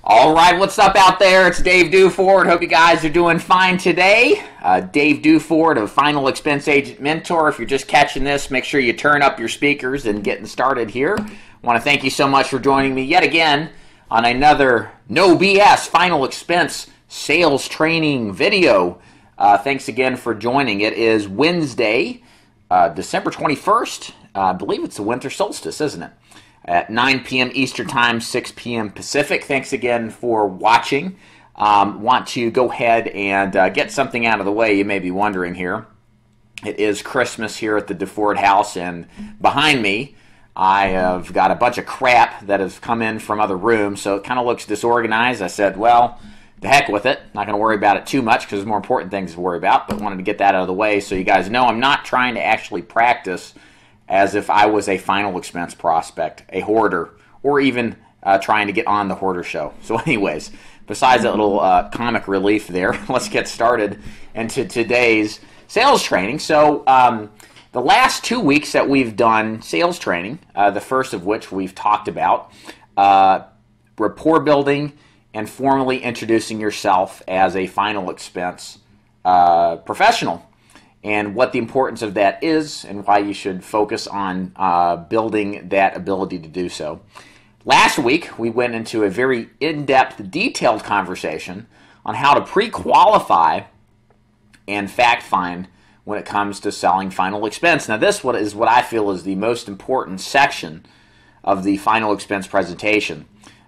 All right, what's up out there? It's Dave Duford. Hope you guys are doing fine today. Dave Duford of Final Expense Agent Mentor. If you're just catching this, make sure you turn up your speakers and getting started here. I want to thank you so much for joining me yet again on another No BS Final Expense Sales Training video. Thanks again for joining. It is Wednesday, December 21st. I believe it's the winter solstice, isn't it? At 9 p.m. Eastern Time, 6 p.m. Pacific. Thanks again for watching. Want to go ahead and get something out of the way. You may be wondering here. It is Christmas here at the Duford house, and behind me I have got a bunch of crap that has come in from other rooms, so it kind of looks disorganized. I said, well, the heck with it. Not going to worry about it too much because there's more important things to worry about, but wanted to get that out of the way so you guys know I'm not trying to actually practice as if I was a final expense prospect, a hoarder, or even trying to get on the hoarder show. So anyways, besides that little comic relief there, let's get started into today's sales training. So the last 2 weeks that we've done sales training, the first of which we've talked about, rapport building and formally introducing yourself as a final expense professional, and what the importance of that is and why you should focus on building that ability to do so. Last week, we went into a very in-depth, detailed conversation on how to pre-qualify and fact-find when it comes to selling final expense. Now, this is what I feel is the most important section of the final expense presentation.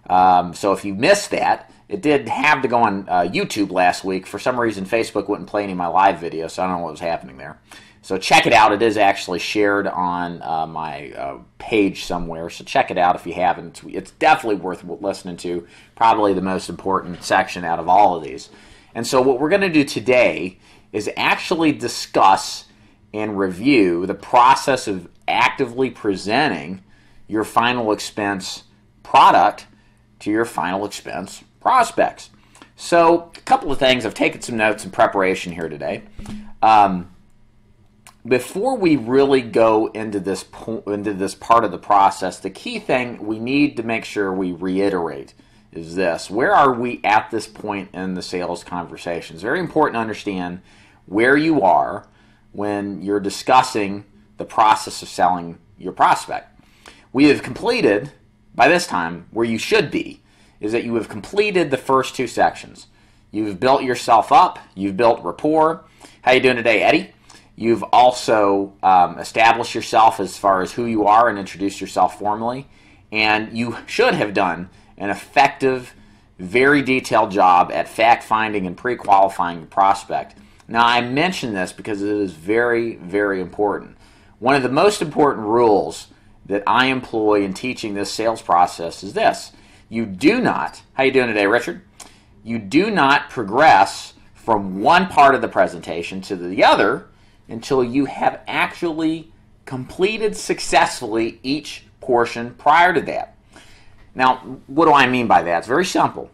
So if you missed that, it did have to go on YouTube last week. For some reason, Facebook wouldn't play any of my live videos, so I don't know what was happening there. So check it out. It is actually shared on my page somewhere, so check it out if you haven't. It's definitely worth listening to, probably the most important section out of all of these. And so what we're going to do today is actually discuss and review the process of actively presenting your final expense product to your final expense prospects. So a couple of things. I've taken some notes in preparation here today. Before we really go into this part of the process, the key thing we need to make sure we reiterate is this: where are we at this point in the sales conversation? It's very important to understand where you are when you're discussing the process of selling your prospect. We have completed, by this time, where you should be, is that you have completed the first two sections. You've built yourself up. You've built rapport. How you doing today, Eddie? You've also established yourself as far as who you are and introduced yourself formally. And you should have done an effective, very detailed job at fact-finding and pre-qualifying the prospect. Now, I mention this because it is very, very important. One of the most important rules that I employ in teaching this sales process is this: you do not, how you doing today, Richard? You do not progress from one part of the presentation to the other until you have actually completed successfully each portion prior to that. Now, what do I mean by that? It's very simple.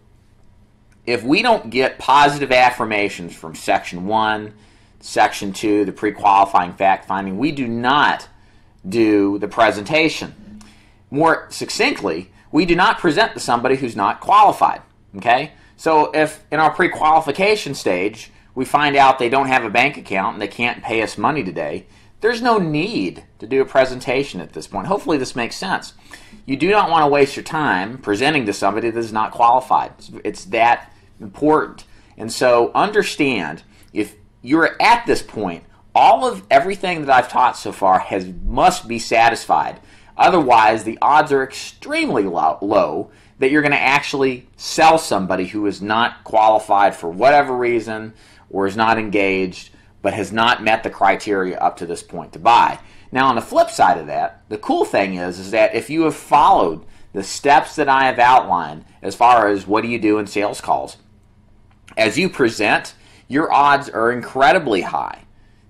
If we don't get positive affirmations from Section 1, Section 2, the pre-qualifying fact-finding, we do not do the presentation. More succinctly, we do not present to somebody who's not qualified, okay? So if in our pre-qualification stage we find out they don't have a bank account and they can't pay us money today, there's no need to do a presentation at this point. Hopefully this makes sense. You do not want to waste your time presenting to somebody that is not qualified. It's that important. And so understand, if you're at this point, all of everything that I've taught so far must be satisfied. Otherwise, the odds are extremely low that you're going to actually sell somebody who is not qualified for whatever reason or is not engaged but has not met the criteria up to this point to buy. Now, on the flip side of that, the cool thing is that if you have followed the steps that I have outlined as far as what do you do in sales calls, as you present, your odds are incredibly high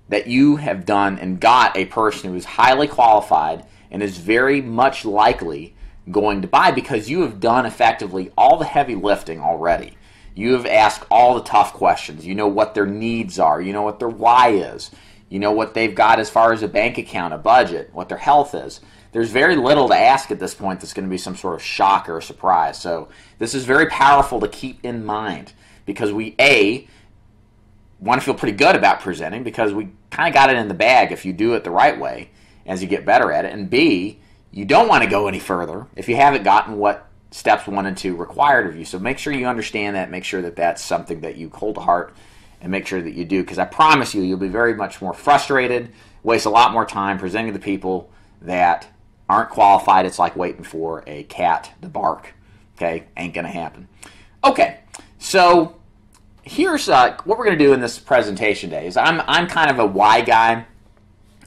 that you have done and got a person who is highly qualified and is very much likely going to buy because you have done effectively all the heavy lifting already. You have asked all the tough questions. You know what their needs are. You know what their why is. You know what they've got as far as a bank account, a budget, what their health is. there's very little to ask at this point that's going to be some sort of shock or a surprise. So this is very powerful to keep in mind, because we, A, want to feel pretty good about presenting, because we kind of got it in the bag if you do it the right way as you get better at it. And B, you don't want to go any further if you haven't gotten what steps 1 and 2 required of you. So make sure you understand that, make sure that that's something that you hold to heart, and make sure that you do, because I promise you, you'll be very much more frustrated, waste a lot more time presenting to people that aren't qualified. It's like waiting for a cat to bark. Okay, ain't gonna happen. Okay, so here's what we're gonna do in this presentation today. Is I'm kind of a why guy.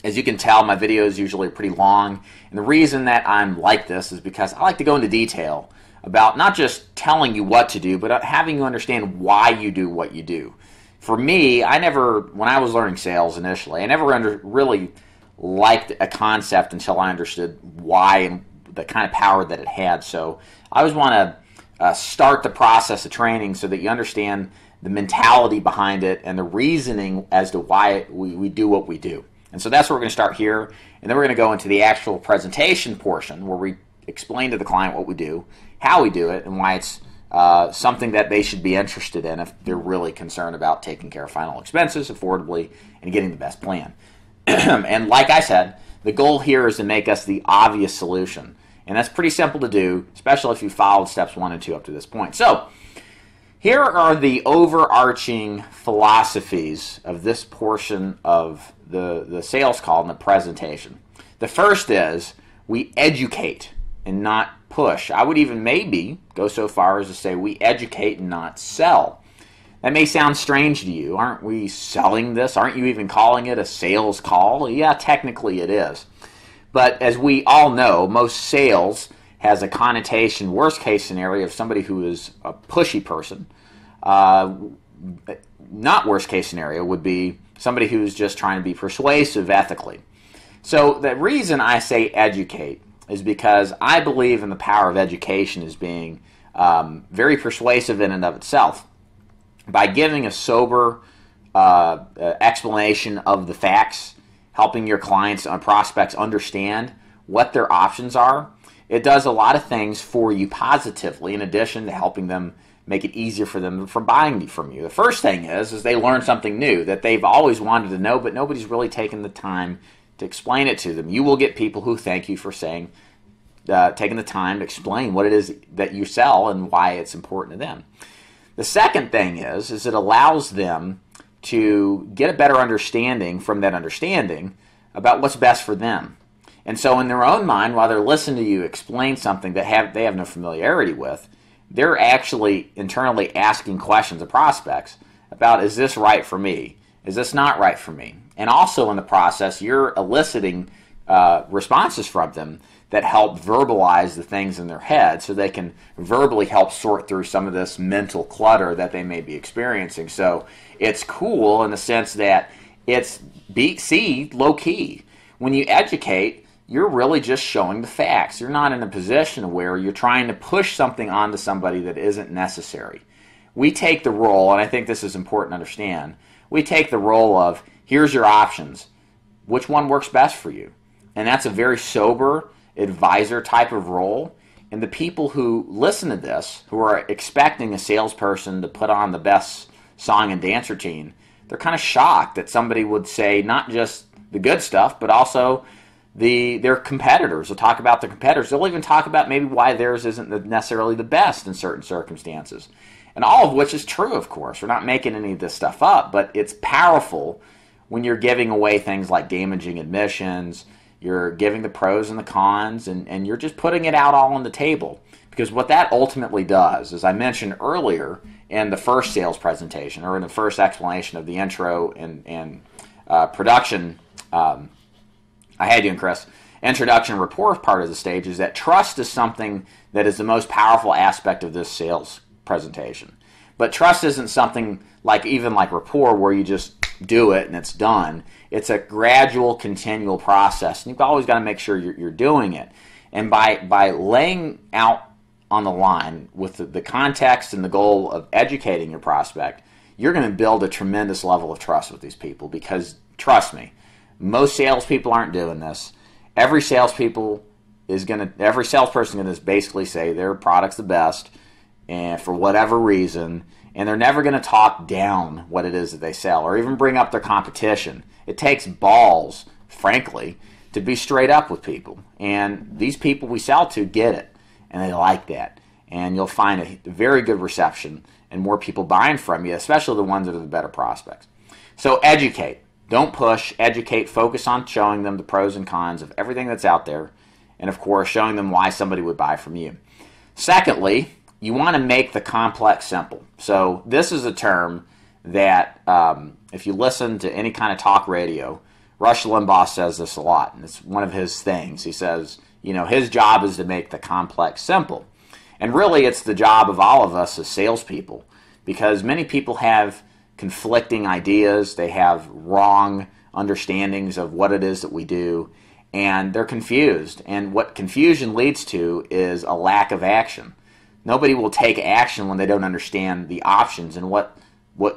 As you can tell, my videos usually are pretty long, and the reason that I'm like this is because I like to go into detail about not just telling you what to do, but having you understand why you do what you do. For me, when I was learning sales initially, I never really liked a concept until I understood why and the kind of power that it had. So I always want to start the process of training so that you understand the mentality behind it and the reasoning as to why we do what we do. And so that's where we're going to start here, and then we're going to go into the actual presentation portion where we explain to the client what we do, how we do it, and why it's something that they should be interested in if they're really concerned about taking care of final expenses affordably and getting the best plan. And like I said, the goal here is to make us the obvious solution. And that's pretty simple to do, especially if you followed steps 1 and 2 up to this point. So here are the overarching philosophies of this portion of the sales call and the presentation. The first is we educate and not push. I would even maybe go so far as to say we educate and not sell. That may sound strange to you. Aren't we selling this? Aren't you even calling it a sales call? Yeah, technically it is. But as we all know, most sales has a connotation, worst case scenario, of somebody who is a pushy person. Not worst case scenario would be somebody who's just trying to be persuasive ethically. So the reason I say educate is because I believe in the power of education as being very persuasive in and of itself. By giving a sober explanation of the facts, helping your clients and prospects understand what their options are, it does a lot of things for you positively, in addition to helping them make it easier for them from buying from you. The first thing is they learn something new that they've always wanted to know, but nobody's really taken the time to explain it to them. You will get people who thank you for saying, taking the time to explain what it is that you sell and why it's important to them. The second thing is it allows them to get a better understanding from that understanding about what's best for them. And so in their own mind, while they're listening to you explain something that they have no familiarity with, they're actually internally asking questions of prospects about, is this right for me? Is this not right for me? And also in the process, you're eliciting responses from them that help verbalize the things in their head so they can verbally help sort through some of this mental clutter that they may be experiencing. So it's cool in the sense that it's C, low key. When you educate, you're really just showing the facts. You're not in a position where you're trying to push something onto somebody that isn't necessary. We take the role, and I think this is important to understand, we take the role of, here's your options. Which one works best for you? And that's a very sober advisor type of role. And the people who listen to this, who are expecting a salesperson to put on the best song and dance routine, they're kind of shocked that somebody would say not just the good stuff, but also their competitors. They'll talk about their competitors. They'll even talk about maybe why theirs isn't necessarily the best in certain circumstances. And all of which is true, of course. We're not making any of this stuff up, but it's powerful when you're giving away things like damaging admissions, you're giving the pros and the cons, and you're just putting it out all on the table. Because what that ultimately does, as I mentioned earlier in the first sales presentation, or in the first explanation of the intro and production, I had you in Chris, introduction and rapport part of the stage, is that trust is something that is the most powerful aspect of this sales presentation. But trust isn't something like rapport where you just do it and it's done. It's a gradual, continual process, and you've always got to make sure you're doing it. And by laying out on the line with the context and the goal of educating your prospect, you're going to build a tremendous level of trust with these people. Because trust me, most salespeople aren't doing this. Every salespeople every salesperson is going to basically say their product's the best, and for whatever reason, and they're never going to talk down what it is that they sell or even bring up their competition. It takes balls, frankly, to be straight up with people. And these people we sell to get it, and they like that. And you'll find a very good reception and more people buying from you, especially the ones that are the better prospects. So educate. Don't push. Educate. Focus on showing them the pros and cons of everything that's out there, and of course, showing them why somebody would buy from you. Secondly, you want to make the complex simple. So this is a term that if you listen to any kind of talk radio, Rush Limbaugh says this a lot, and it's one of his things. He says, his job is to make the complex simple. And really, it's the job of all of us as salespeople, because many people have conflicting ideas. They have wrong understandings of what it is that we do, and they're confused. And what confusion leads to is a lack of action. Nobody will take action when they don't understand the options and what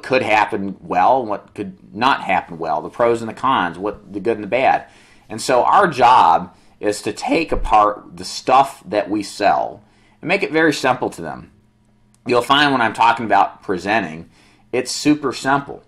could happen well and what could not happen well, the pros and the cons, what the good and the bad. And so our job is to take apart the stuff that we sell and make it very simple to them. You'll find when I'm talking about presenting, it's super simple.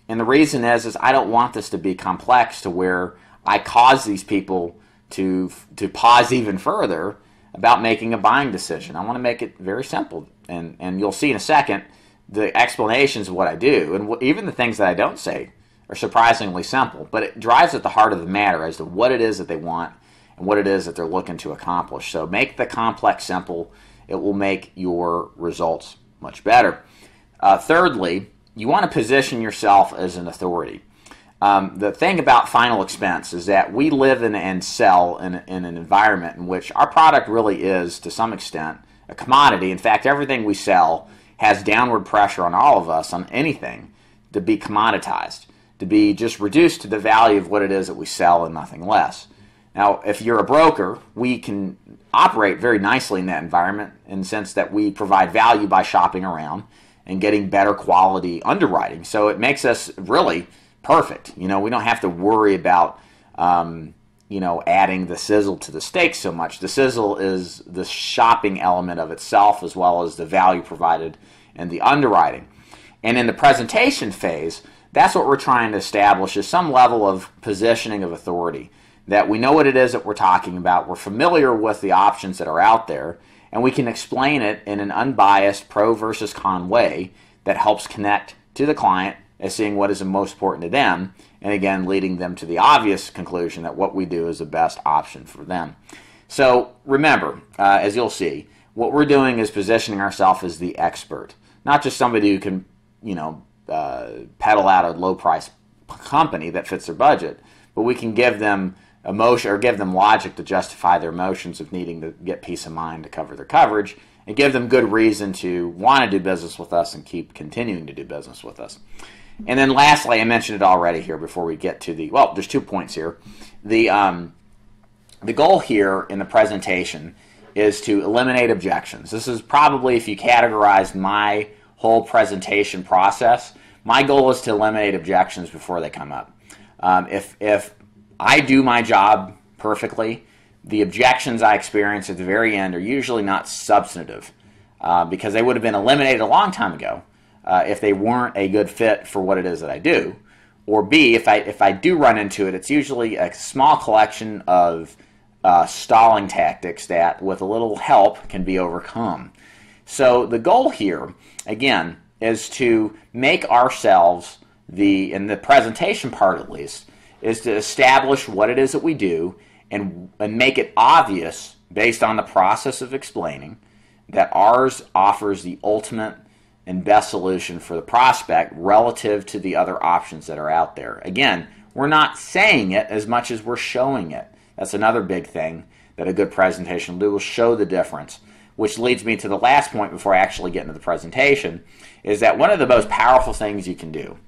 And the reason is I don't want this to be complex to where I cause these people to pause even further about making a buying decision. I want to make it very simple. And you'll see in a second the explanations of what I do, and even the things that I don't say are surprisingly simple, but it drives at the heart of the matter as to what it is that they want and what it is that they're looking to accomplish. So make the complex simple. It will make your results much better. Thirdly, you want to position yourself as an authority. The thing about final expense is that we live in and sell in an environment in which our product really is, to some extent, a commodity. In fact, everything we sell has downward pressure on all of us, on anything, to be commoditized, to be just reduced to the value of what it is that we sell and nothing less. Now, if you're a broker, we can operate very nicely in that environment in the sense that we provide value by shopping around and getting better quality underwriting. So it makes us really perfect. We don't have to worry about adding the sizzle to the steak so much. The sizzle is the shopping element of itself as well as the value provided and the underwriting. And in the presentation phase, that's what we're trying to establish, is some level of positioning of authority, that we know what it is that we're talking about, we're familiar with the options that are out there, and we can explain it in an unbiased pro versus con way that helps connect to the client as seeing what is most important to them, and again, leading them to the obvious conclusion that what we do is the best option for them. So remember, as you'll see, what we're doing is positioning ourselves as the expert, not just somebody who can, peddle out a low-price company that fits their budget, but we can give them emotion or give them logic to justify their emotions of needing to get peace of mind to cover their coverage, and give them good reason to want to do business with us and keep continuing to do business with us. And then lastly, I mentioned it already here before we get to there's 2 points here. The goal here in the presentation is to eliminate objections. This is probably, if you categorize my whole presentation process, my goal is to eliminate objections before they come up. If I do my job perfectly, the objections I experience at the very end are usually not substantive because they would have been eliminated a long time ago. If they weren't a good fit for what it is that I do. Or B, if I do run into it, it's usually a small collection of stalling tactics that, with a little help, can be overcome. So the goal here, again, is to make ourselves, in the presentation part at least, is to establish what it is that we do and make it obvious, based on the process of explaining, that ours offers the ultimate and best solution for the prospect relative to the other options that are out there. Again, we're not saying it as much as we're showing it. That's another big thing that a good presentation will do, will show the difference, which leads me to the last point before I actually get into the presentation, is that one of the most powerful things you can do,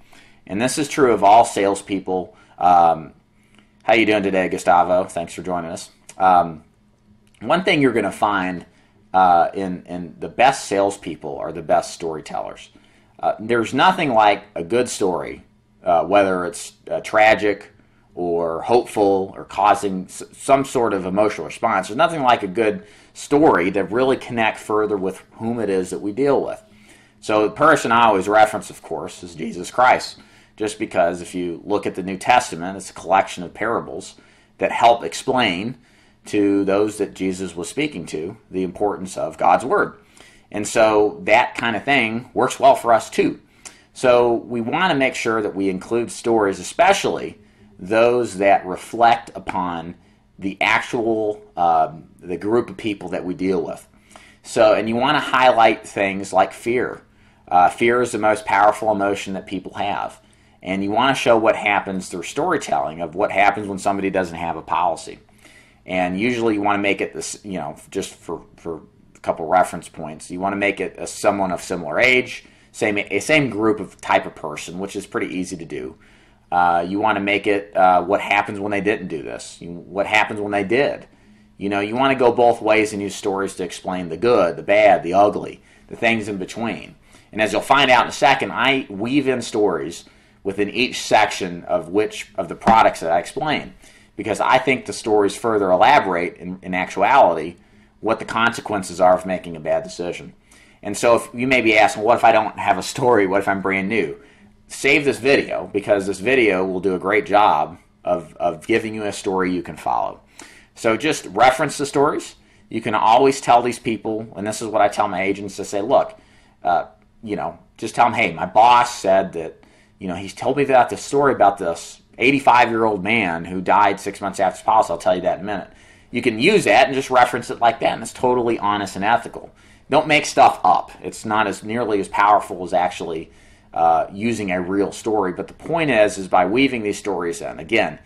and this is true of all salespeople. How you doing today, Gustavo? Thanks for joining us. One thing you're going to find in the best salespeople are the best storytellers. There's nothing like a good story, whether it's tragic or hopeful or causing some sort of emotional response. There's nothing like a good story to really connect further with whom it is that we deal with. So the person I always reference, of course, is Jesus Christ. Just because if you look at the New Testament, it's a collection of parables that help explain to those that Jesus was speaking to the importance of God's Word. And so that kind of thing works well for us too. So we want to make sure that we include stories, especially those that reflect upon the actual, the group of people that we deal with. So, and you want to highlight things like fear. Fear is the most powerful emotion that people have. And you want to show what happens through storytelling of what happens when somebody doesn't have a policy. And usually you want to make it this, just for a couple reference points, you want to make it someone of similar age, same group of type of person, which is pretty easy to do. You want to make it what happens when they didn't do this, what happens when they did. You want to go both ways and use stories to explain the good, the bad, the ugly, the things in between. And as you'll find out in a second, I weave in stories within each section of the products that I explain, because I think the stories further elaborate in actuality what the consequences are of making a bad decision. And so if you may be asking, what if I don't have a story? What if I'm brand new? Save this video, because this video will do a great job of giving you a story you can follow. So just reference the stories. You can always tell these people, and this is what I tell my agents to say, look, just tell them, hey, my boss said that, he's told me about this story about this 85-year-old man who died 6 months after his policy. I'll tell you that in a minute. You can use that and just reference it like that, and it's totally honest and ethical. Don't make stuff up. It's not as nearly as powerful as actually using a real story. But the point is by weaving these stories in, again,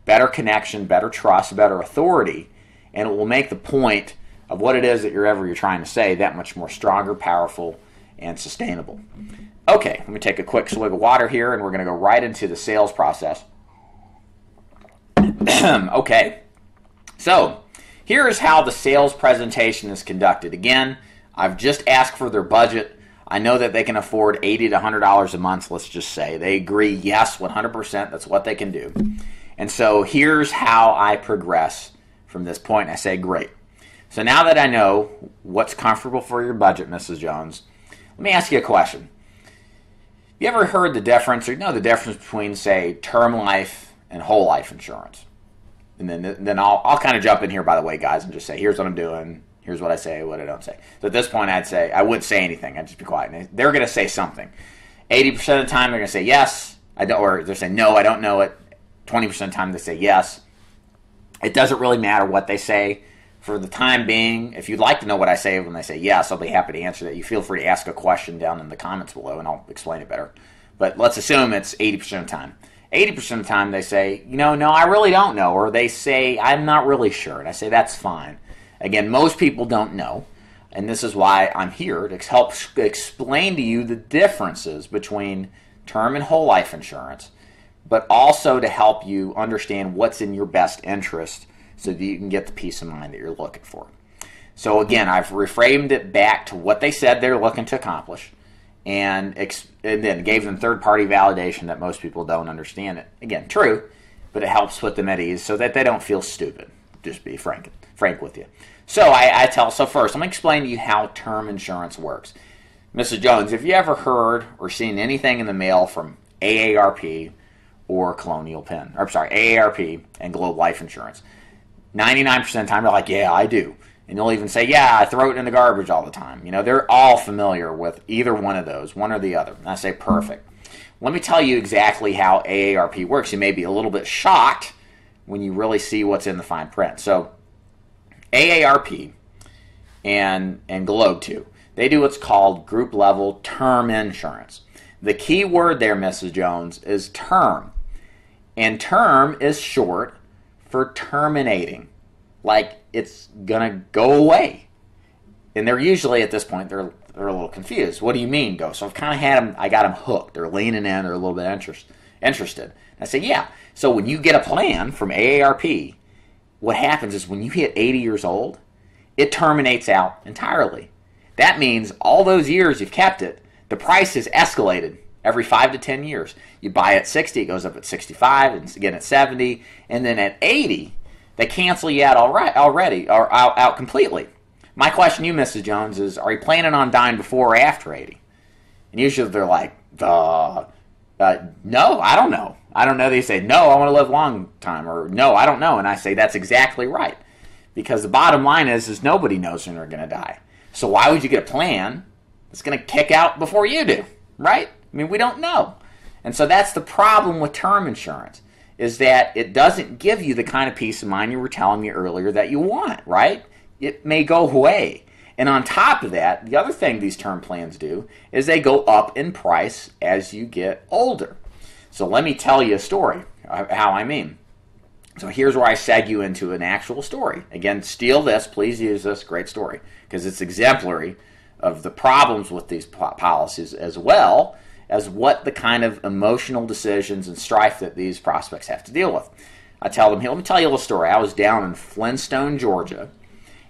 better connection, better trust, better authority, and it will make the point of what it is that you're trying to say that much more stronger, powerful, and sustainable. Okay, let me take a quick swig of water here, and we're going to go right into the sales process. Okay, so here's how the sales presentation is conducted. Again, I've just asked for their budget. I know that they can afford $80 to $100 a month, let's just say. They agree, yes, 100%, that's what they can do. And so here's how I progress from this point. I say, great. So now that I know what's comfortable for your budget, Mrs. Jones, let me ask you a question. Have you ever heard the difference, or the difference between, say, term life and whole life insurance? And then I'll kind of jump in here, by the way, guys, and just say, here's what I'm doing, here's what I say, what I don't say. So at this point, I wouldn't say anything. I'd just be quiet. And they're going to say something. 80% of the time, they're going to say yes, I don't, or they're saying no, I don't know it. 20% of the time, they say yes. It doesn't really matter what they say. For the time being, if you'd like to know what I say when they say yes, I'll be happy to answer that. You feel free to ask a question down in the comments below, and I'll explain it better. But let's assume it's 80% of the time. 80% of the time, they say, no, I really don't know. Or they say, I'm not really sure. And I say, that's fine. Again, most people don't know. And this is why I'm here, to help explain to you the differences between term and whole life insurance, but also to help you understand what's in your best interest so that you can get the peace of mind that you're looking for. So again, I've reframed it back to what they said they're looking to accomplish, and then gave them third-party validation that most people don't understand it. Again, true, but it helps put them at ease so that they don't feel stupid. Just be frank with you. So so first, I'm going to explain to you how term insurance works. Mrs. Jones, have you ever heard or seen anything in the mail from AARP or Colonial Penn? AARP and Globe Life Insurance? 99% of the time, they're like, yeah, I do. And they'll even say, yeah, I throw it in the garbage all the time. They're all familiar with either one of those, one or the other. And I say, perfect. Let me tell you exactly how AARP works. You may be a little bit shocked when you really see what's in the fine print. So AARP and Globe too, they do what's called group level term insurance. The key word there, Mrs. Jones, is term. And term is short for terminating, like it's gonna go away. And they're usually at this point they're a little confused. What do you mean go? So I've kind of I got them hooked. They're leaning in. They're a little bit interested. I say, yeah. So when you get a plan from AARP, what happens is when you hit 80 years old, it terminates out entirely. That means all those years you've kept it, the price has escalated every 5 to 10 years. You buy at 60, it goes up at 65, and again at 70, and then at 80, they cancel you out already, or out completely. My question to you, Mrs. Jones, is are you planning on dying before or after 80? And usually they're like, no, I don't know. I don't know. They say, no, I want to live a long time, or no, I don't know. And I say, that's exactly right. Because the bottom line is nobody knows when they're going to die. So why would you get a plan that's going to kick out before you do, right? I mean, we don't know. And so that's the problem with term insurance, is that it doesn't give you the kind of peace of mind you were telling me earlier that you want, right? It may go away. And on top of that, the other thing these term plans do is they go up in price as you get older. So let me tell you a story, how I mean. So here's where I seg you into an actual story. Again, steal this, please use this, great story, because it's exemplary of the problems with these policies as well as what the kind of emotional decisions and strife that these prospects have to deal with. I tell them, here, let me tell you a little story. I was down in Flintstone, Georgia,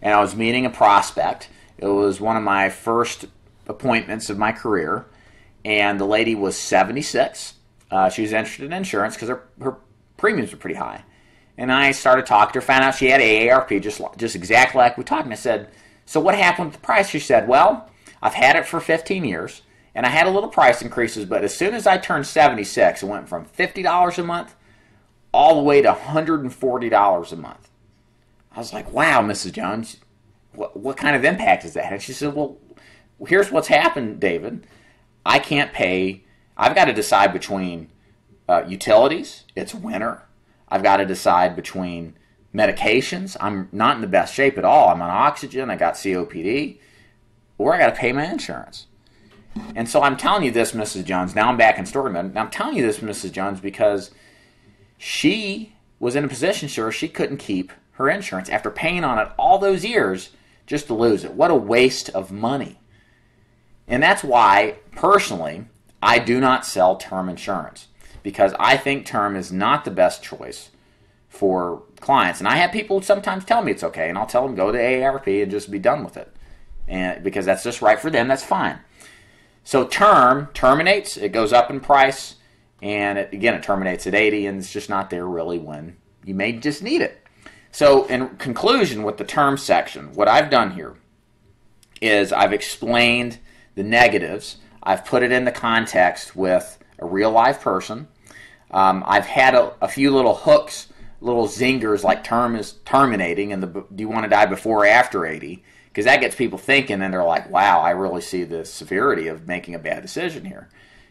and I was meeting a prospect. It was one of my first appointments of my career, and the lady was 76. She was interested in insurance because her premiums were pretty high. And I started talking to her, found out she had AARP, just exactly like we talked. And I said, so what happened with the price? She said, well, I've had it for 15 years, and I had a little price increases, but as soon as I turned 76, it went from $50 a month all the way to $140 a month. I was like, wow, Mrs. Jones, what kind of impact is that? And she said, well, here's what's happened, David. I can't pay. I've got to decide between utilities. It's winter. I've got to decide between medications. I'm not in the best shape at all. I'm on oxygen. I got COPD. Or I got to pay my insurance. And so I'm telling you this, Mrs. Jones. Now I'm back in story mode. I'm telling you this, Mrs. Jones, because she was in a position where she couldn't keep her insurance after paying on it all those years just to lose it. What a waste of money. And that's why, personally, I do not sell term insurance, because I think term is not the best choice for clients. And I have people sometimes tell me it's okay, and I'll tell them go to AARP and just be done with it. And because that's just right for them, that's fine. So term terminates, it goes up in price, and it terminates at 80, and it's just not there really when you may just need it. So in conclusion with the term section, what I've done here is I've explained the negatives. I've put it in the context with a real life person. I've had a few little hooks, little zingers like term is terminating and do you want to die before or after 80? Because that gets people thinking and they're like, wow, I really see the severity of making a bad decision here.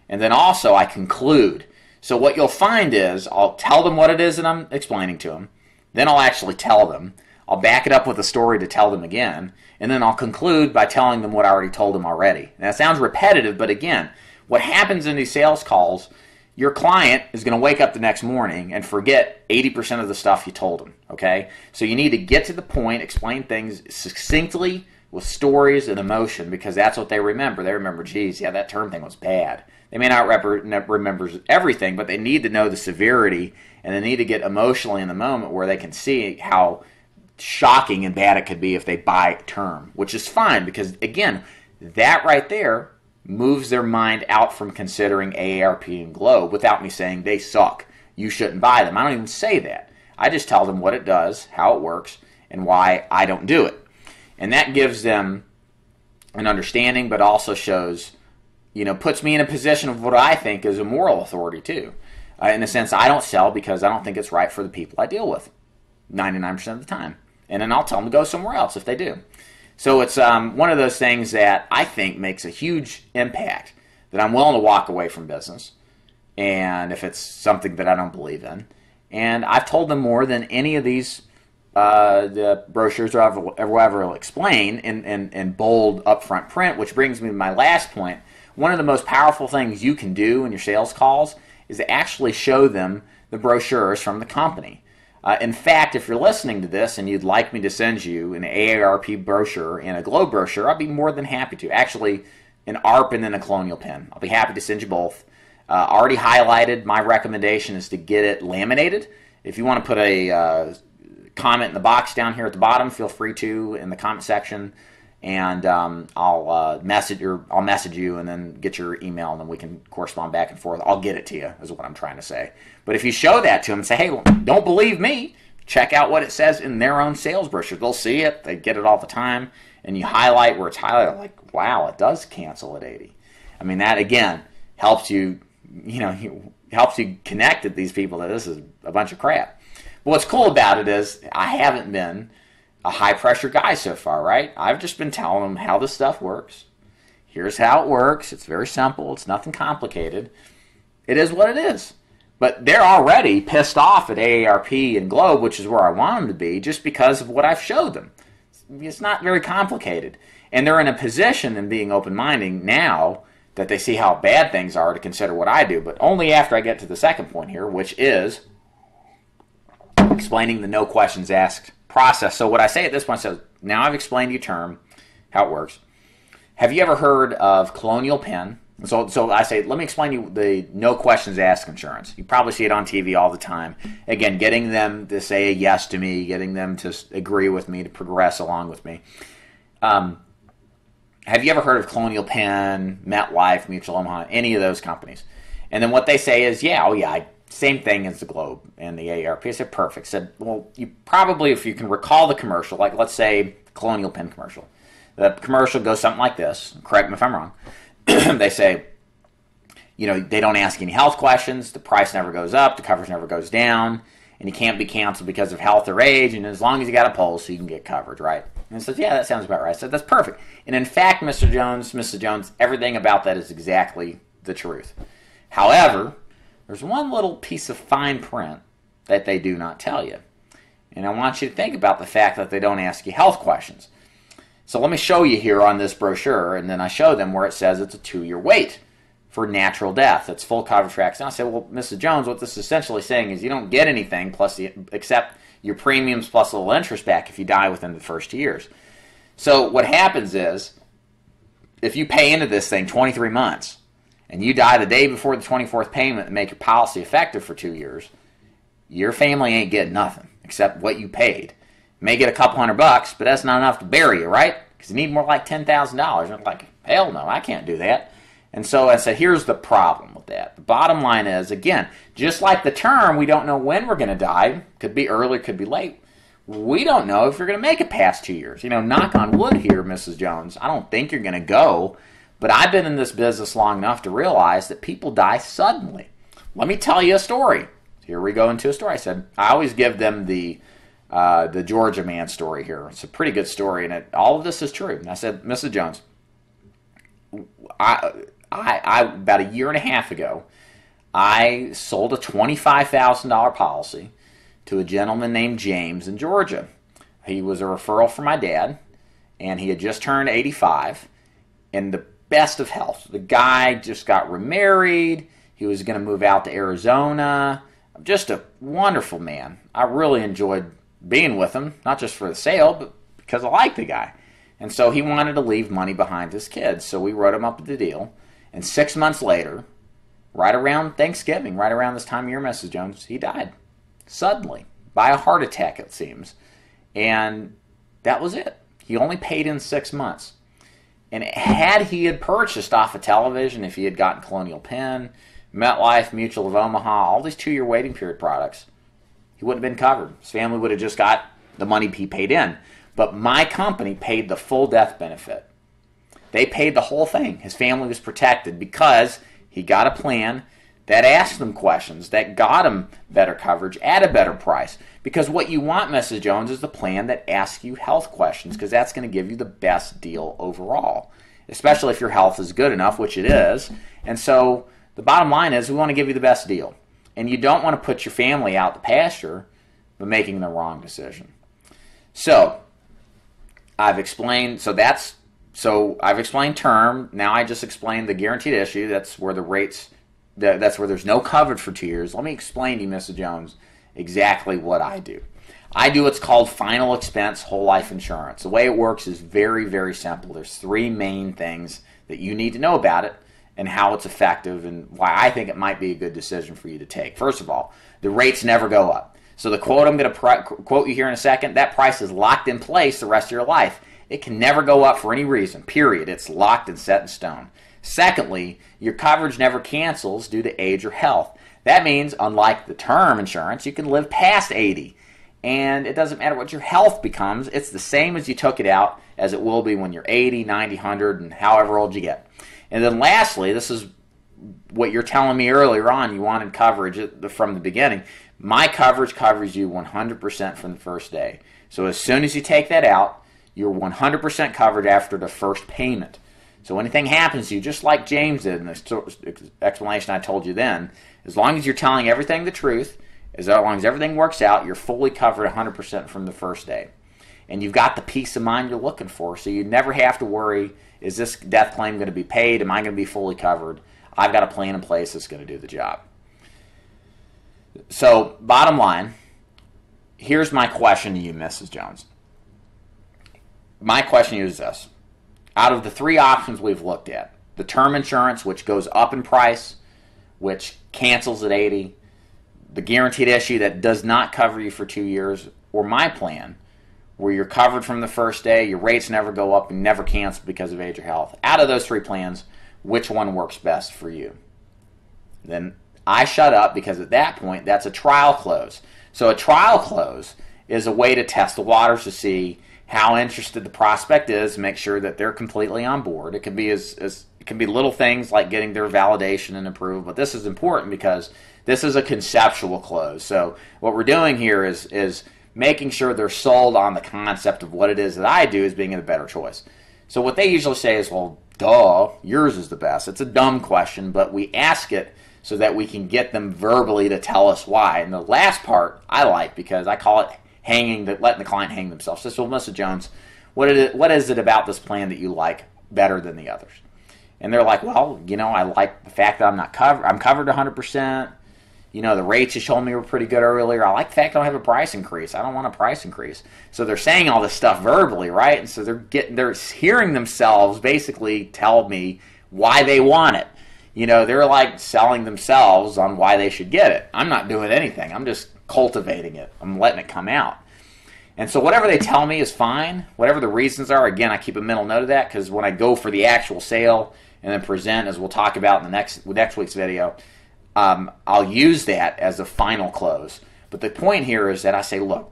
And then also I conclude. So what you'll find is I'll tell them what it is that I'm explaining to them. Then I'll actually tell them. I'll back it up with a story to tell them again. And then I'll conclude by telling them what I already told them already. Now, that sounds repetitive, but again, what happens in these sales calls, your client is going to wake up the next morning and forget 80% of the stuff you told them, okay? So you need to get to the point, explain things succinctly with stories and emotion, because that's what they remember. They remember, geez, yeah, that term thing was bad. They may not remember everything, but they need to know the severity, and they need to get emotionally in the moment where they can see how shocking and bad it could be if they buy term, which is fine because, again, that right there moves their mind out from considering AARP and Globe without me saying they suck. You shouldn't buy them. I don't even say that. I just tell them what it does, how it works, and why I don't do it. And that gives them an understanding, but also shows, puts me in a position of what I think is a moral authority too. In a sense, I don't sell because I don't think it's right for the people I deal with 99% of the time. And then I'll tell them to go somewhere else if they do. So it's one of those things that I think makes a huge impact, that I'm willing to walk away from business, and if it's something that I don't believe in. And I've told them more than any of these the brochures ever will explain in bold upfront print, which brings me to my last point. One of the most powerful things you can do in your sales calls is to actually show them the brochures from the company. In fact, if you're listening to this and you'd like me to send you an AARP brochure and a Globe brochure, I'd be more than happy to. Actually, an Aarp and then a Colonial pen. I'll be happy to send you both. Already highlighted, my recommendation is to get it laminated. If you want to put a comment in the box down here at the bottom, feel free to in the comment section. and I'll message you and then get your email, and then we can correspond back and forth. I'll get it to you, is what I'm trying to say. But if you show that to them and say, hey, well, don't believe me, check out what it says in their own sales brochure. They'll see it. They get it all the time. And you highlight where it's highlighted, like, wow, it does cancel at 80. I mean, that, again, helps you, helps you connect with these people that this is a bunch of crap. But what's cool about it is I haven't been a high-pressure guy so far, right? I've just been telling them how this stuff works. Here's how it works. It's very simple. It's nothing complicated. It is what it is. But they're already pissed off at AARP and Globe, which is where I want them to be, just because of what I've showed them. It's not very complicated. And they're in a position in being open-minded now that they see how bad things are to consider what I do, but only after I get to the second point here, which is explaining the no questions asked process. So what I say at this point is, now I've explained to you term, how it works. Have you ever heard of Colonial Penn? So I say, let me explain to you the no questions asked insurance. You probably see it on TV all the time. Again, getting them to say yes to me, getting them to agree with me, to progress along with me. Have you ever heard of Colonial Penn, MetLife, Mutual Omaha, any of those companies? And then what they say is, same thing as the Globe and the AARP. I said, perfect. I said, well, you probably, if you can recall the commercial, like let's say Colonial Penn commercial. The commercial goes something like this. Correct me if I'm wrong. They say, they don't ask any health questions, the price never goes up, the coverage never goes down, and you can't be canceled because of health or age, and as long as you got a pulse, you can get coverage, right? And it says, yeah, that sounds about right. I said, that's perfect. And in fact, Mr. Jones, Mrs. Jones, everything about that is exactly the truth. However, there's one little piece of fine print that they do not tell you. And I want you to think about the fact that they don't ask you health questions. So let me show you here on this brochure, and then I show them where it says it's a 2-year wait for natural death. It's full coverage for accident. I say, well, Mrs. Jones, what this is essentially saying is you don't get anything except your premiums plus a little interest back if you die within the first 2 years. So what happens is, if you pay into this thing 23 months, and you die the day before the 24th payment and make your policy effective for 2 years, your family ain't getting nothing except what you paid. You may get a couple $100, but that's not enough to bury you, right? Because you need more like $10,000. And I'm like, hell no, I can't do that. And so I said, here's the problem with that. The bottom line is, again, just like the term, we don't know when we're going to die. Could be early, could be late. We don't know if you're going to make it past 2 years. Knock on wood here, Mrs. Jones. I don't think you're going to go. But I've been in this business long enough to realize that people die suddenly. Let me tell you a story. Here we go into a story. I always give them the Georgia man story here. It's a pretty good story, and all of this is true. And I said, Mrs. Jones, I about a year and a half ago, I sold a $25,000 policy to a gentleman named James in Georgia. He was a referral from my dad, and he had just turned 85, and the best of health. The guy just got remarried. He was going to move out to Arizona. Just a wonderful man. I really enjoyed being with him, not just for the sale, but because I like the guy. And so he wanted to leave money behind his kids. So we wrote him up the deal. And 6 months later, right around Thanksgiving, right around this time of year, Mrs. Jones, he died. Suddenly. By a heart attack, it seems. And that was it. He only paid in 6 months. And had he had purchased off of television, if he had gotten Colonial Penn, MetLife, Mutual of Omaha, all these 2-year waiting period products, he wouldn't have been covered. His family would have just got the money he paid in. But my company paid the full death benefit. They paid the whole thing. His family was protected because he got a plan that asked them questions, that got him better coverage at a better price. Because what you want, Mrs. Jones, is the plan that asks you health questions, because that's going to give you the best deal overall, especially if your health is good enough, which it is. And so the bottom line is we want to give you the best deal. And you don't want to put your family out the pasture by making the wrong decision. So I've explained, I've explained term. Now I just explained the guaranteed issue. That's where the rates, that's where there's no coverage for 2 years. Let me explain to you, Mrs. Jones, exactly what I do. I do what's called final expense whole life insurance. The way it works is very, very simple. There's 3 main things that you need to know about it and how it's effective and why I think it might be a good decision for you to take. First of all, the rates never go up. So the quote I'm going to quote you here in a second, that price is locked in place the rest of your life. It can never go up for any reason, period. It's locked and set in stone. Secondly, your coverage never cancels due to age or health. That means, unlike the term insurance, you can live past 80. And it doesn't matter what your health becomes. It's the same as you took it out as it will be when you're 80, 90, 100, and however old you get. And then lastly, this is what you're telling me earlier on, you wanted coverage from the beginning. My coverage covers you 100% from the first day. So as soon as you take that out, you're 100% covered after the first payment. So anything happens to you, just like James did in the explanation I told you then, as long as you're telling everything the truth, as long as everything works out, you're fully covered 100% from the first day. And you've got the peace of mind you're looking for, so you never have to worry, is this death claim going to be paid? Am I going to be fully covered? I've got a plan in place that's going to do the job. So, bottom line, here's my question to you, Mrs. Jones. My question to you is this. Out of the three options we've looked at, the term insurance, which goes up in price, which cancels at 80, the guaranteed issue that does not cover you for 2 years, or my plan, where you're covered from the first day, your rates never go up and never cancel because of age or health. Out of those three plans, which one works best for you? Then I shut up because at that point, that's a trial close. So a trial close is a way to test the waters to see how interested the prospect is, make sure that they're completely on board. It can be it can be little things like getting their validation and approval, but this is important because this is a conceptual close. So what we're doing here is making sure they're sold on the concept of what it is that I do as being a better choice. So what they usually say is, well, duh, yours is the best. It's a dumb question, but we ask it so that we can get them verbally to tell us why. And the last part I like because I call it letting the client hang themselves. So, Mr. Jones, what is it about this plan that you like better than the others? And they're like, well, I like the fact that I'm covered 100%. The rates you showed me were pretty good earlier. I like the fact I don't have a price increase. I don't want a price increase. So they're saying all this stuff verbally, right? And so they're hearing themselves basically tell me why they want it. They're like selling themselves on why they should get it. I'm not doing anything. I'm just cultivating it. I'm letting it come out. And so whatever they tell me is fine. Whatever the reasons are, again, I keep a mental note of that because when I go for the actual sale and then present, as we'll talk about in the next week's video, I'll use that as a final close. But the point here is that I say, look,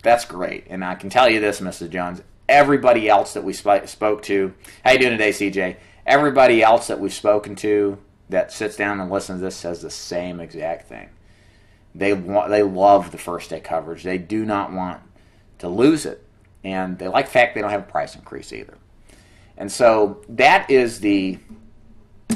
that's great. And I can tell you this, Mrs. Jones, everybody else that we spoke to, how you doing today, CJ? Everybody else that we've spoken to that sits down and listens to this says the same exact thing. They love the first day coverage. They do not want to lose it. And they like the fact they don't have a price increase either. And so that is the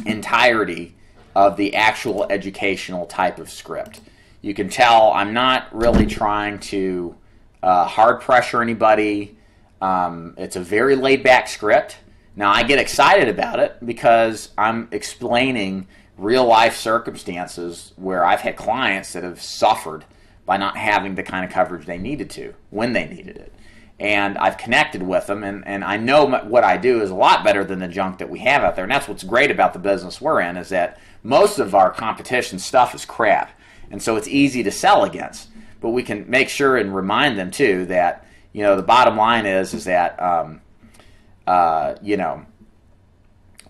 entirety of the actual educational type of script. You can tell I'm not really trying to hard pressure anybody. It's a very laid back script. Now I get excited about it because I'm explaining real life circumstances where I've had clients that have suffered by not having the kind of coverage they needed to when they needed it. And I've connected with them, and I know what I do is a lot better than the junk that we have out there. And that's what's great about the business we're in, is that most of our competition stuff is crap. And so it's easy to sell against. But we can make sure and remind them, too, that, the bottom line is that,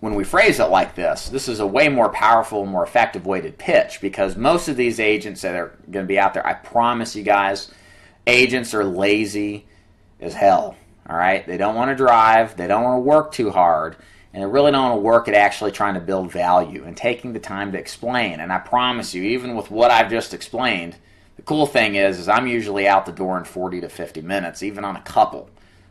when we phrase it like this is a way more powerful, more effective way to pitch, because most of these agents that are going to be out there, I promise you guys, agents are lazy as hell, all right? They don't want to drive, they don't want to work too hard, and they really don't want to work at actually trying to build value and taking the time to explain. And I promise you, even with what I've just explained, the cool thing is I'm usually out the door in 40 to 50 minutes, even on a couple.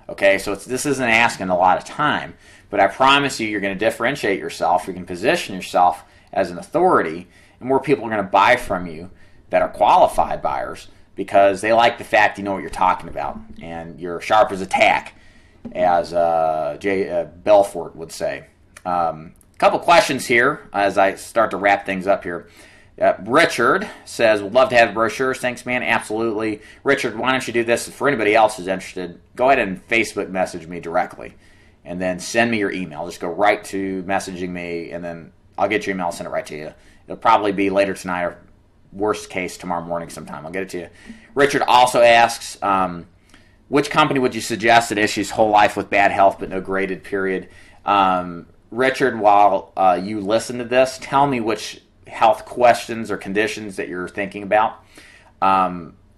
Okay, so this isn't asking a lot of time, but I promise you're going to differentiate yourself, you're going to position yourself as an authority, and more people are going to buy from you that are qualified buyers because they like the fact you know what you're talking about, and you're sharp as a tack, as Belfort would say. A couple questions here as I start to wrap things up here. Richard says, would love to have brochures. Thanks, man. Absolutely. Richard, why don't you do this? For anybody else who's interested, go ahead and Facebook message me directly and then send me your email. Just go right to messaging me, and then I'll get your email and send it right to you. It'll probably be later tonight or worst case tomorrow morning sometime. I'll get it to you. Richard also asks, which company would you suggest that issues whole life with bad health but no graded period? Richard, while you listen to this, tell me which health questions or conditions that you're thinking about.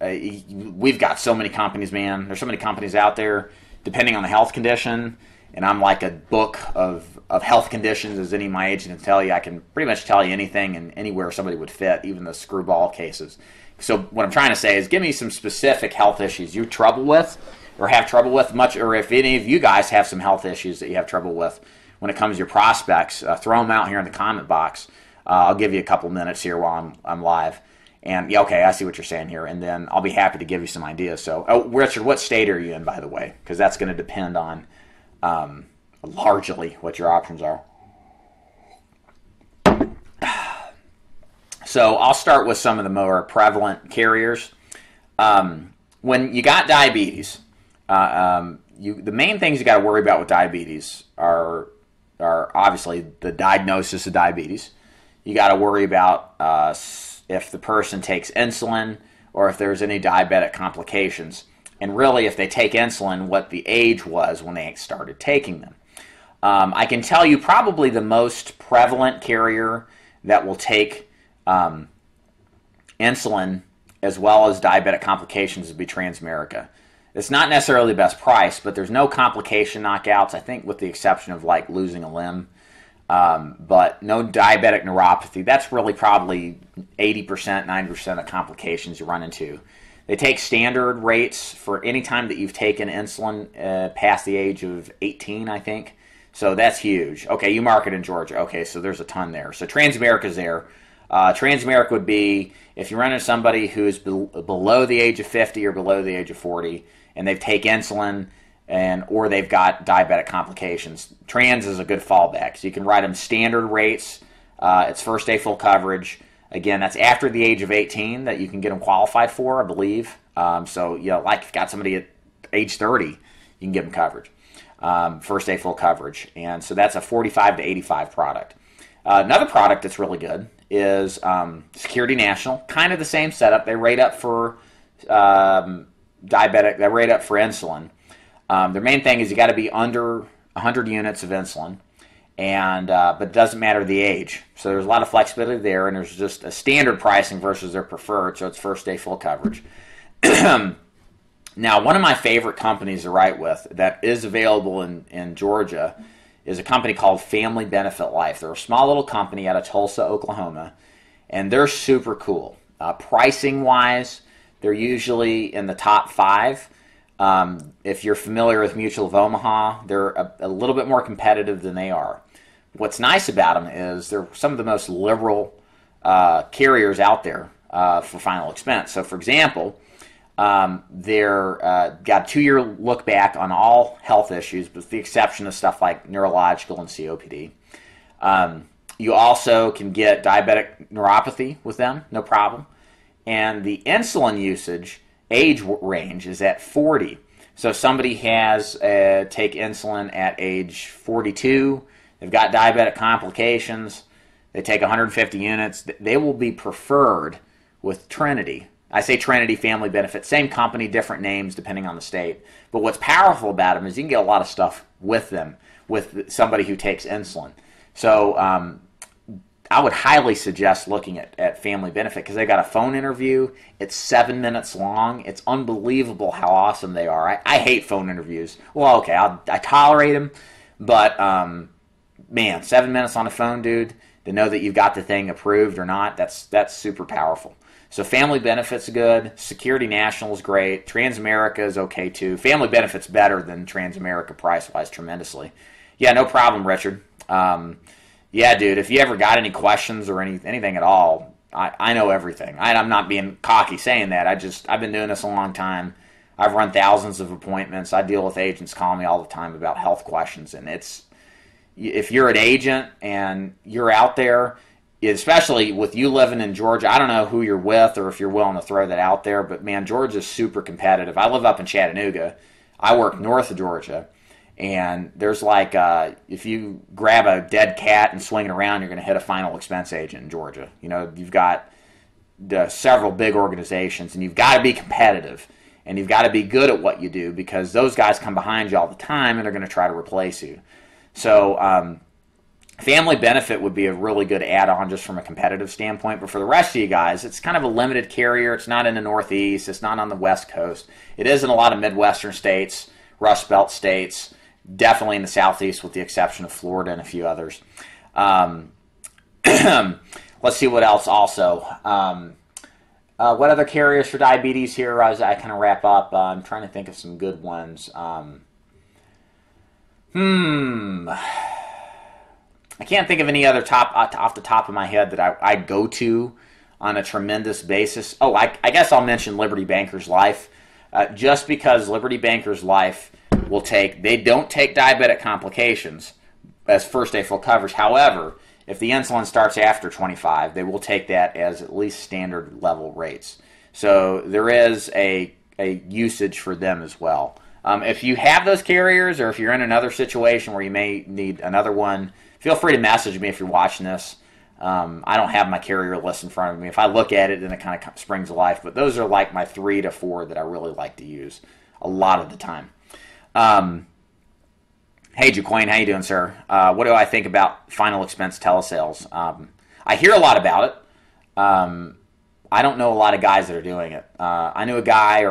We've got so many companies, man. There's so many companies out there, depending on the health condition. And I'm like a book of health conditions, as any of my agents can tell you. I can pretty much tell you anything and anywhere somebody would fit, even the screwball cases. So what I'm trying to say is give me some specific health issues you trouble with or have trouble with much, or if any of you guys have some health issues that you have trouble with when it comes to your prospects, throw them out here in the comment box. I'll give you a couple minutes here while I'm live. And, yeah, okay, I see what you're saying here. And then I'll be happy to give you some ideas. So, Richard, what state are you in, by the way? Because that's going to depend on largely what your options are. So I'll start with some of the more prevalent carriers. When you got diabetes, the main things you got to worry about with diabetes are obviously the diagnosis of diabetes. You got to worry about if the person takes insulin or if there's any diabetic complications. And really, if they take insulin, what the age was when they started taking them. I can tell you probably the most prevalent carrier that will take insulin as well as diabetic complications would be Transamerica. It's not necessarily the best price, but there's no complication knockouts, I think with the exception of like losing a limb. But no diabetic neuropathy. That's really probably 80%, 90% of complications you run into. They take standard rates for any time that you've taken insulin past the age of 18, I think. So that's huge. Okay, you market in Georgia. Okay, so there's a ton there. So Transamerica's there. Transamerica would be if you run into somebody who's below the age of 50 or below the age of 40 and they take insulin or they've got diabetic complications. Trans is a good fallback. So you can write them standard rates. It's first day full coverage. Again, that's after the age of 18 that you can get them qualified for, I believe. So, like if you've got somebody at age 30, you can give them coverage. First day full coverage. And so that's a 45 to 85 product. Another product that's really good is Security National. Kind of the same setup. They rate up for diabetic. They rate up for insulin. Their main thing is you got to be under 100 units of insulin, but it doesn't matter the age. So there's a lot of flexibility there, and there's just a standard pricing versus their preferred, so it's first day full coverage. Now, one of my favorite companies to write with that is available in Georgia is a company called Family Benefit Life. They're a small little company out of Tulsa, Oklahoma, and they're super cool. Pricing-wise, they're usually in the top 5. If you're familiar with Mutual of Omaha, they're a little bit more competitive than they are. What's nice about them is they're some of the most liberal carriers out there for final expense. So, for example, they're got a 2-year look back on all health issues, with the exception of stuff like neurological and COPD. You also can get diabetic neuropathy with them, no problem. And the insulin usage age range is at 40. So if somebody has take insulin at age 42, they've got diabetic complications, they take 150 units, they will be preferred with Trinity. I say Trinity Family Benefit, same company, different names depending on the state. But what's powerful about them is you can get a lot of stuff with them, with somebody who takes insulin. So I would highly suggest looking at Family Benefit because they got a phone interview. It's 7 minutes long. It's unbelievable how awesome they are. I hate phone interviews. Well, okay, I tolerate them, but man, 7 minutes on the phone, dude, to know that you've got the thing approved or not, that's super powerful. So Family Benefit's good. Security National is great. Transamerica is okay too. Family Benefit's better than Transamerica price-wise tremendously. Yeah, no problem, Richard. Yeah, dude, if you ever got any questions or anything at all, I know everything. I'm not being cocky saying that. I've been doing this a long time. I've run thousands of appointments. I deal with agents calling me all the time about health questions. And if you're an agent and you're out there, especially with you living in Georgia, I don't know who you're with or if you're willing to throw that out there, but man, Georgia's super competitive. I live up in Chattanooga. I work north of Georgia. And there's like, if you grab a dead cat and swing it around, you're going to hit a final expense agent in Georgia. You've got several big organizations, and you've got to be competitive. And you've got to be good at what you do, because those guys come behind you all the time and they're going to try to replace you. So family benefit would be a really good add-on just from a competitive standpoint. But for the rest of you guys, it's kind of a limited carrier. It's not in the Northeast. It's not on the West Coast. It is in a lot of Midwestern states, Rust Belt states, definitely in the Southeast with the exception of Florida and a few others. Let's see what else also. What other carriers for diabetes here as I kind of wrap up? I'm trying to think of some good ones. I can't think of any other off the top of my head that I go to on a tremendous basis. Oh, I guess I'll mention Liberty Bankers Life. Just because Liberty Bankers Life they don't take diabetic complications as first day full coverage. However, if the insulin starts after 25, they will take that as at least standard level rates. So there is a usage for them as well. If you have those carriers, or if you're in another situation where you may need another one, feel free to message me if you're watching this. I don't have my carrier list in front of me. If I look at it, then it kind of springs to life. But those are like my 3 to 4 that I really like to use a lot of the time. Hey, Jaquane, how you doing, sir? What do I think about final expense telesales? I hear a lot about it. I don't know a lot of guys that are doing it. I knew a guy,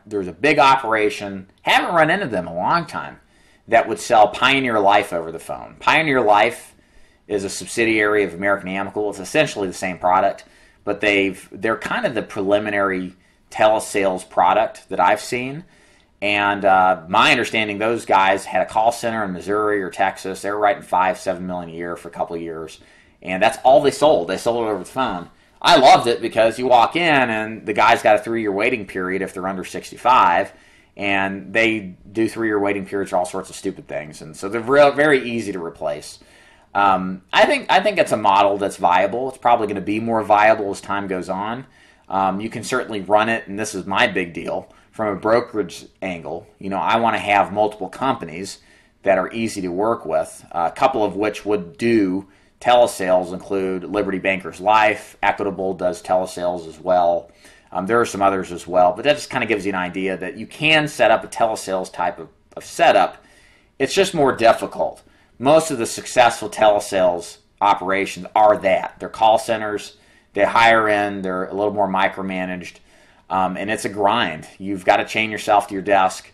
there's a big operation, haven't run into them in a long time, that would sell Pioneer Life over the phone. Pioneer Life is a subsidiary of American Amicable. It's essentially the same product, but they're kind of the preliminary telesales product that I've seen. And my understanding, those guys had a call center in Missouri or Texas. They were writing $5-7 million a year for a couple of years, and that's all they sold. They sold it over the phone. I loved it because you walk in and the guy's got a 3-year waiting period if they're under 65, and they do 3-year waiting periods for all sorts of stupid things, and so they're very easy to replace. I think it's a model that's viable. It's probably going to be more viable as time goes on. You can certainly run it, and this is my big deal, from a brokerage angle. I want to have multiple companies that are easy to work with, a couple of which would do telesales include Liberty Bankers Life. Equitable does telesales as well. There are some others as well, but that just kind of gives you an idea that you can set up a telesales type of setup. It's just more difficult. Most of the successful telesales operations are that. They're call centers, they hire in, they're a little more micromanaged, and it's a grind. You've got to chain yourself to your desk.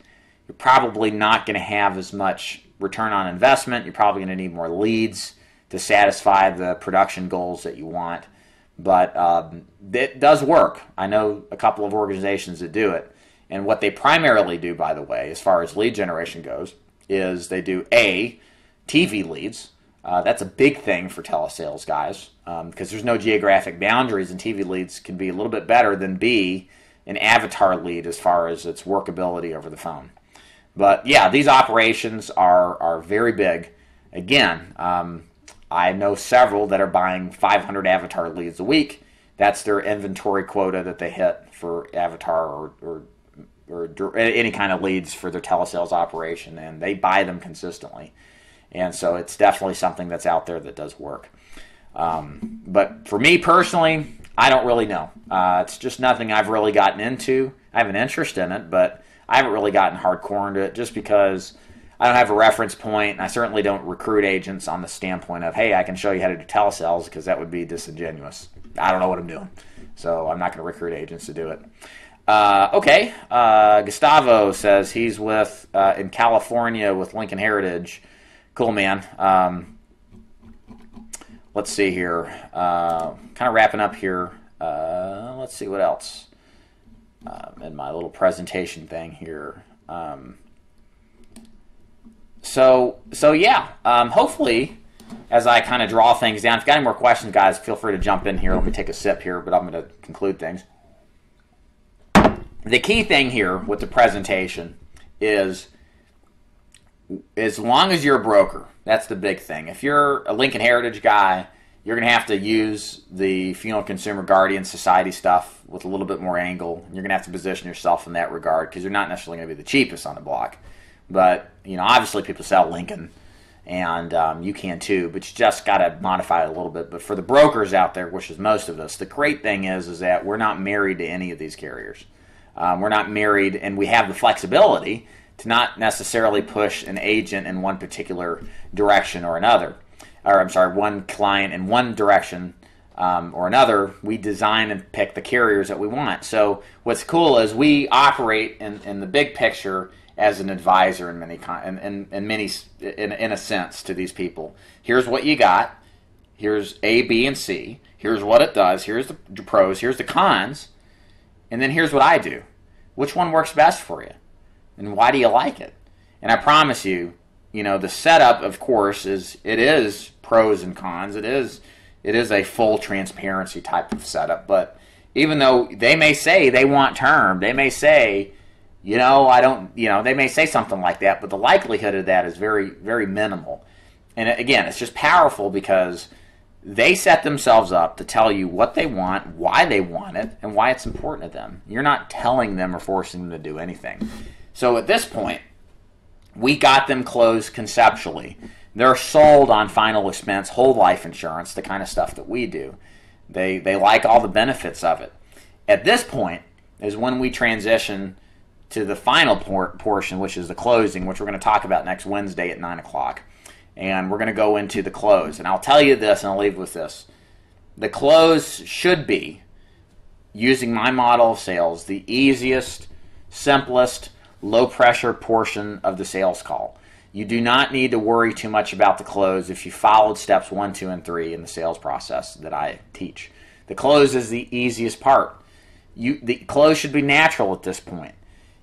You're probably not going to have as much return on investment. You're probably going to need more leads to satisfy the production goals that you want. But it does work. I know a couple of organizations that do it. And what they primarily do, by the way, as far as lead generation goes, is they do TV leads. That's a big thing for telesales guys because there's no geographic boundaries, and TV leads can be a little bit better than B, an avatar lead as far as its workability over the phone. But yeah, these operations are very big. Again, I know several that are buying 500 avatar leads a week. That's their inventory quota that they hit for avatar or any kind of leads for their telesales operation, and they buy them consistently. And so it's definitely something that's out there that does work. But for me personally, I don't really know. It's just nothing I've really gotten into. I have an interest in it, but I haven't really gotten hardcore into it just because I don't have a reference point, and I certainly don't recruit agents on the standpoint of, hey, I can show you how to do telesales, because that would be disingenuous. I don't know what I'm doing, so I'm not going to recruit agents to do it. Okay, Gustavo says he's in California with Lincoln Heritage. Cool, man. Let's see here. Kind of wrapping up here. Let's see what else in my little presentation thing here. So yeah, hopefully, as I kind of draw things down, if you've got any more questions, guys, feel free to jump in here. Let me take a sip here, but I'm going to conclude things. The key thing here with the presentation is, as long as you're a broker, that's the big thing. If you're a Lincoln Heritage guy, you're going to have to use the Funeral Consumer Guardian Society stuff with a little bit more angle. You're going to have to position yourself in that regard because you're not necessarily going to be the cheapest on the block. But, obviously people sell Lincoln, and you can too, but you just got to modify it a little bit. But for the brokers out there, which is most of us, the great thing is that we're not married to any of these carriers. We're not married, and we have the flexibility to not necessarily push an agent in one particular direction or another. Or I'm sorry, one client in one direction or another. We design and pick the carriers that we want. So what's cool is we operate in the big picture as an advisor in a sense to these people. Here's what you got. Here's A, B, and C. Here's what it does. Here's the pros. Here's the cons. And then here's what I do. Which one works best for you? And why do you like it? And I promise you, the setup, of course, is pros and cons. It is a full transparency type of setup. But even though they may say they want term, they may say, I don't, they may say something like that, but the likelihood of that is very, very minimal. And again, it's just powerful because they set themselves up to tell you what they want, why they want it, and why it's important to them. You're not telling them or forcing them to do anything. So at this point, we got them closed conceptually. They're sold on final expense, whole life insurance, the kind of stuff that we do. They like all the benefits of it. At this point is when we transition to the final portion, which is the closing, which we're going to talk about next Wednesday at 9 o'clock. And we're going to go into the close. And I'll tell you this, and I'll leave with this. The close should be, using my model of sales, the easiest, simplest, low-pressure portion of the sales call. You do not need to worry too much about the close if you followed steps 1, 2, and 3 in the sales process that I teach. The close is the easiest part. The close should be natural at this point.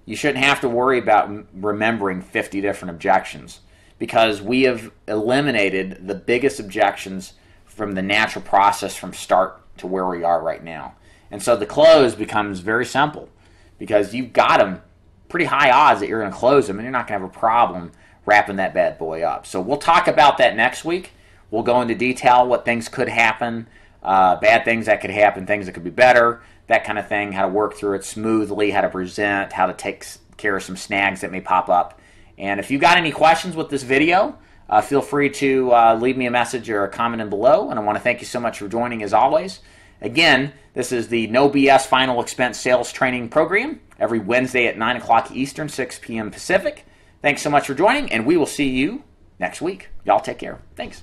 You shouldn't have to worry about remembering 50 different objections, because we have eliminated the biggest objections from the natural process from start to where we are right now. And so the close becomes very simple because you've got them pretty high odds that you're going to close them and you're not going to have a problem wrapping that bad boy up. So we'll talk about that next week. We'll go into detail what things could happen, bad things that could happen, things that could be better, that kind of thing, how to work through it smoothly, how to present, how to take care of some snags that may pop up. And if you've got any questions with this video, feel free to leave me a message or a comment in below. And I want to thank you so much for joining as always. Again, this is the No BS Final Expense Sales Training Program every Wednesday at 9 o'clock Eastern, 6 p.m. Pacific. Thanks so much for joining, and we will see you next week. Y'all take care. Thanks.